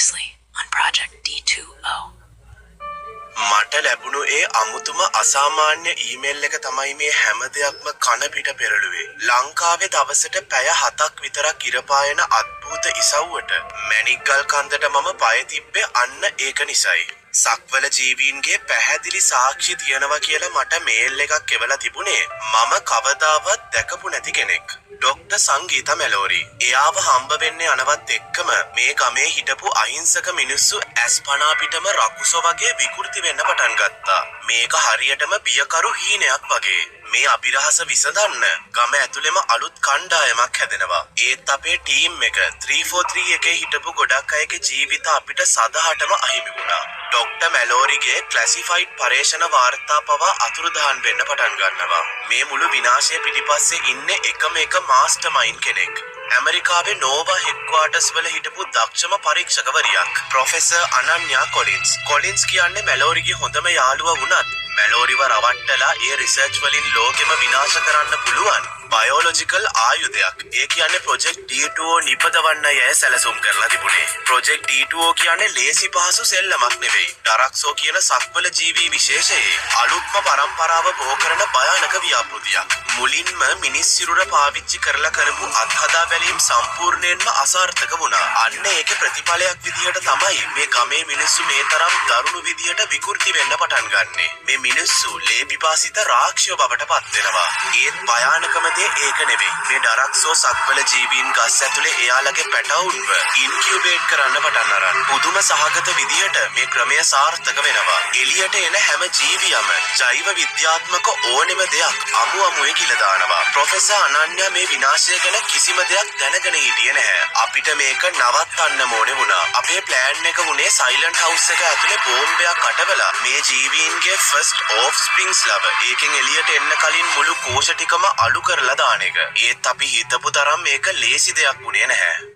Previously on Project D2O. මට ලැබුණු ඒ අමුතුම අසාමාන්‍ය ඊමේල් එක තමයි මේ හැම දෙයක්ම කන පිට පෙරළුවේ. ලංකාවේ දවසට පැය 7ක් විතරක් ඉරපායන අద్භූත ඉසව්වට මැණික්ගල් කන්දට මම පය තිබ්බේ අන්න ඒක නිසයි. සක්වල ජීවීන්ගේ පැහැදිලි සාක්ෂි තියෙනවා කියලා මට මේල් එකක් එවලා තිබුණේ මම කවදාවත් දැකපු නැති කෙනෙක්. ඩොක්ටර් සංගීතා මෙලෝරි. එයාව හම්බ වෙන්න යනවත් එක්කම මේ ගමේ හිටපු අහිංසක මිනිස්සු ඇස්පනා පිටම රකුසෝ වගේ විකෘති වෙන්න පටන් ගත්තා. මේක හරියටම බියකරු හීනයක් වගේ. මේ අභිරහස විසඳන්න ගම ඇතුළෙම අලුත් කණ්ඩායමක් හැදෙනවා. ඒත් අපේ ටීම් එක 343 එකේ හිටපු ගොඩක් අයගේ ජීවිත අපිට සදහටම අහිමි වුණා. ඩොක්ටර් මෙලෝරිගේ ක්ලාසිෆයිඩ් පර්යේෂණ වාර්තා පවා අතුරුදහන් වෙන්න පටන් ගන්නවා. මේ මුළු විනාශය පිටිපස්සේ ඉන්නේ එකම එක මාස්ටර්මයින්ඩ් කෙනෙක්. ඇමරිකාවේ නෝවා හෙඩ්ක්වාටර්ස් වල හිටපු දක්ෂම පරීක්ෂකවරියක් ප්‍රොෆෙසර් අනන්‍යා කොලින්ස්. කොලින්ස් කියන්නේ මෙලෝරිගේ හොඳම යාළුවා වුණත් මෙලෝරිව රවට්ටලා ඒ රිසර්ච් වලින් ලෝකෙම විනාශ කරන්න පුළුවන් බයෝලොජිකල් ආයුධයක්. ඒ කියන්නේ ප්‍රොජෙක්ට් D2O නිපදවන්නයි ඇය සැලසුම් කරලා තිබුණේ. ප්‍රොජෙක්ට් D2O කියන්නේ ලේසි පහසු සෙල්ලමක් නෙවෙයි. ඩරක්සෝ කියන සක්වල ජීවී විශේෂයේ අලුත්ම පරම්පරාව බෝ කරන භයානක ව්‍යාපෘතියක්. මුලින්ම මිනිස් සිරුර පාවිච්චි කරලා කරපු අත්හදා බැලීම් සම්පූර්ණයෙන්ම අසාර්ථක වුණා. අන්න ඒකේ ප්‍රතිඵලයක් විදියට තමයි මේ ගමේ මිනිස්සු මේ තරම් දරුණු විදියට විකෘති වෙන්න පටන් ගන්නෙ. මේ මිනිස්සු ලේපිපාසිත රාක්ෂ්‍යව බවට පත් වෙනවා. ඒත් භයානකම දේ ඒක නෙවෙයි. මේ ඩරක්සෝ සක්වල ජීවීන් ගස් ඇතුලේ එයාලගේ පැටවුන්ව ඉන්කියුබේට් කරන්න පටන් අරන් පුදුම සහගත විදියට මේ ක්‍රමය සාර්ථක වෙනවා. එළියට එන හැම ජීවියම ජෛව විද්‍යාත්මක ඕනෙම දෙයක් අමුමුවේ ගිල දානවා. ප්‍රොෆෙසර් අනන්‍යා මේ විනාශය ගැන කිසිම දෙයක් දැනගෙන හිටියේ නැහැ. අපිට මේක නවත්තන්න ඕනේ වුණා. අපේ ප්ලෑන් එක වුණේ සයිලන්ට් හවුස් එක ඇතුලේ බෝම්බයක් අටවලා මේ ජීවීන්ගේ ෆස්ට් ඔෆ්ස්ප්‍රින්ග්ස් ලව ඒකෙන් එළියට එන්න කලින් මුළු කෝෂ ටිකම අලු කරලා දාන එක. ඒත් අපි හිතපු තරම් මේක ලේසි දෙයක් වුණේ නැහැ.